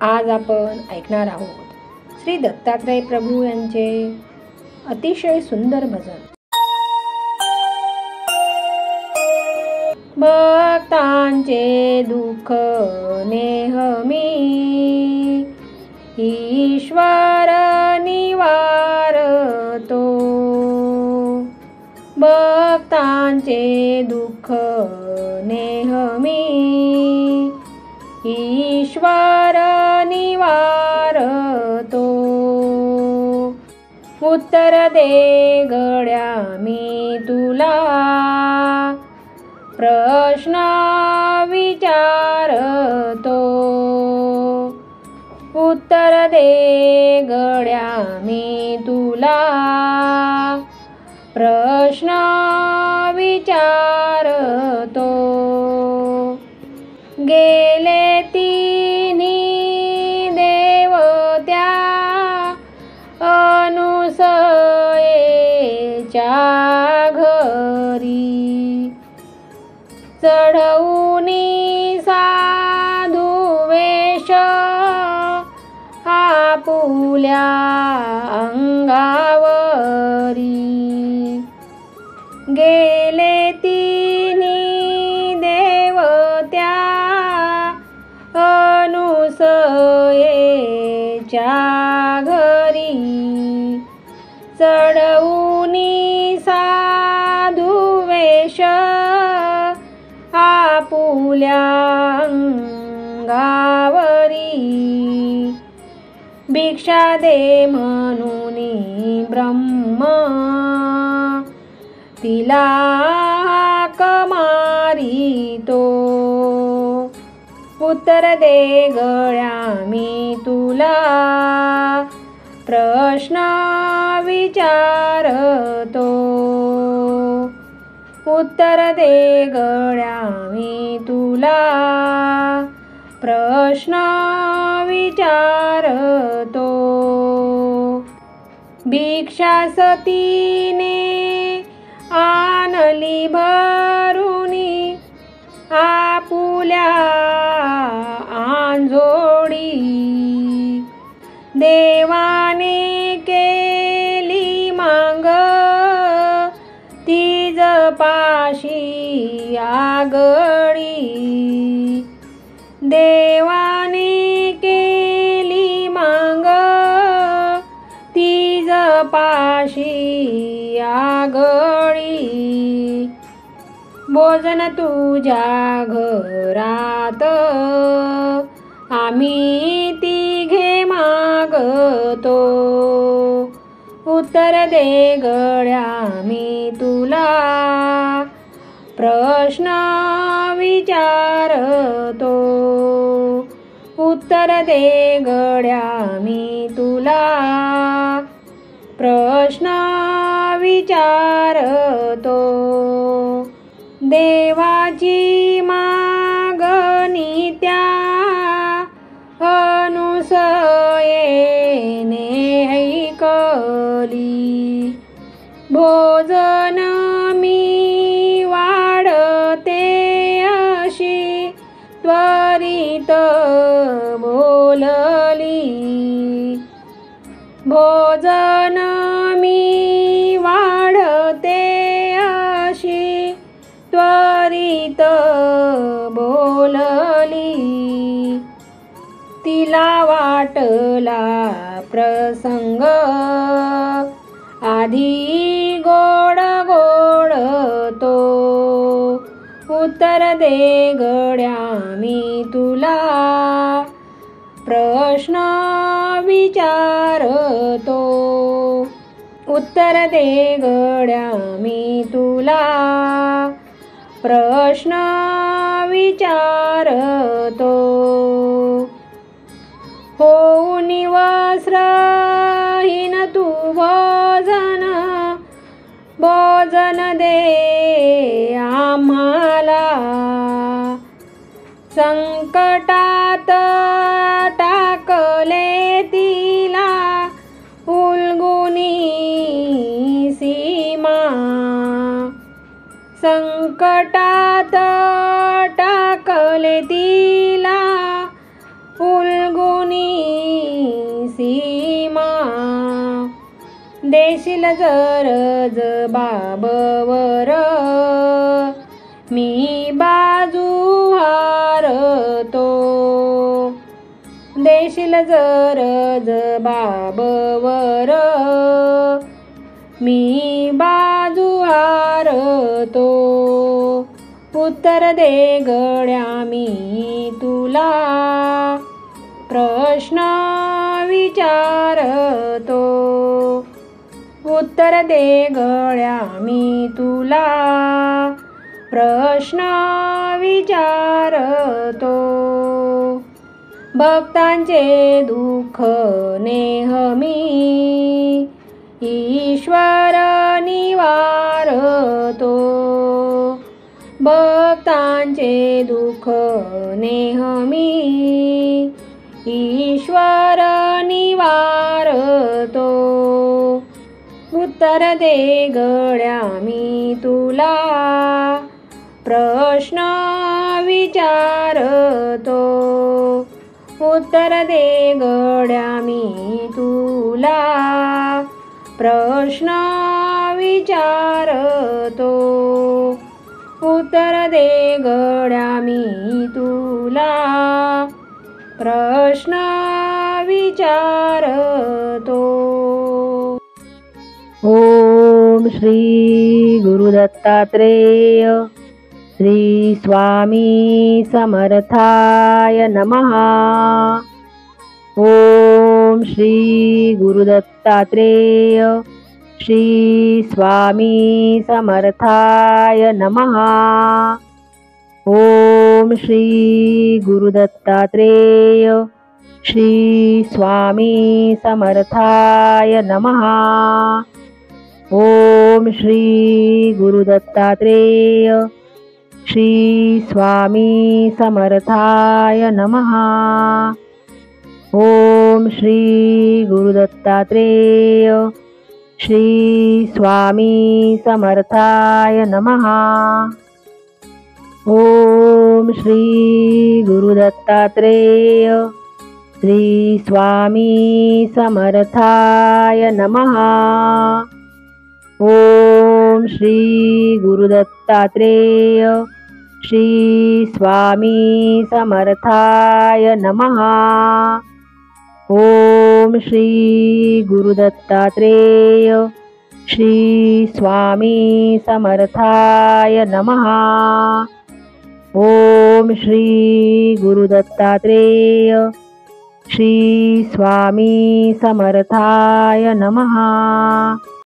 आज आपण ऐकणार आहोत श्री दत्तात्रय प्रभू यांचे अतिशय सुंदर भजन। भक्तांचे दुःख नेहमी ईश्वर निवारतो। भक्तांचे दुःख नेहमी ईश्वर निवारतो। उत्तर दे गड्या मी तुला प्रश्न विचारतो। उत्तर दे गड्या मी तुला प्रश्न विचारतो। गेले तिन्ही देवत्या अनुसयेच्या घरी चढवूनी साधू वेश आपुल्या अंगावरी। गेले तिन्ही देवत्या अनुसयेच्या घरी चढवूनी साधू वेश आपुल्या अंगावरी। भिक्षा दे म्हणूनी ब्रह्म तिला हाक मारितो। उत्तर दे गड्या मी तुला प्रश्न विचारतो। उत्तर दे गड्या मी तुला प्रश्न विचारतो। भिक्षा सतीने आणली भरुनी आपुल्या आंजोडी। देवाने केली मांग तिज पाशी आगडी। देवाने केली मांग तिज पाशी आगडी। भोजन तुझ्या घरात आम्ही तिघे मागतो। उत्तर दे गड्या मी तुला प्रश्न विचारतो। उत्तर दे गड्या मी तुला प्रश्न विचारतो। देवाची मागणी त्या अनुसयेने ऐकली। भोजन मी वाढते अशी त्वरित बोलली। भोजन मी वाढते अशी त्वरित बोलली। तिला वाटला प्रसंग आधी गोड गोड तो। उत्तर दे गड्या मी तुला प्रश्न विचारतो। उत्तर दे गड्या मी तुला प्रश्न विचारतो। होऊन वस्त्रहीन तू भोजन दे आम्हाला। संकटात टाकले तिला उलगुनी सीमा। संकटात टाकले तिला उलगुनी देशील जर जबाबवर मी बाजू हारतो, देशील जर जबाबवर मी बाजू हारतो, उत्तर दे गड्या मी तुला प्रश्न विचारतो, उत्तर दे गड्या मी तुला प्रश्न विचारतो, भक्तांचे दुःख नेहमी ईश्वर निवारतो, भक्तांचे दुःख नेहमी ईश्वर निवारतो, उत्तर दे गड्या मी तुला प्रश्न विचारतो, उत्तर दे गड्या मी तुला प्रश्न विचारतो, उत्तर दे गड्या मी तुला प्रश्न विचारतो. ओम श्री गुरु दत्तात्रेय श्री स्वामी समर्थाय नमः. ओम श्री गुरु दत्तात्रेय श्री स्वामी समर्थाय नमः. ओम श्री गुरु दत्तात्रेय श्री स्वामी समर्थाय नमः. ओम श्री गुरु दत्तात्रेय श्री स्वामी समर्थाय नमः. ओम श्री गुरु दत्तात्रेय श्री स्वामी समर्थाय नमः. ओम श्री गुरु दत्तात्रेय श्री स्वामी समर्थाय नमः. ओम श्री गुरु दत्तात्रेय श्री स्वामी समर्थाय नमः. ओम श्री गुरु दत्तात्रेय श्री स्वामी समर्थाय नमः. ओम श्री गुरु दत्तात्रेय श्री स्वामी समर्थाय नमः.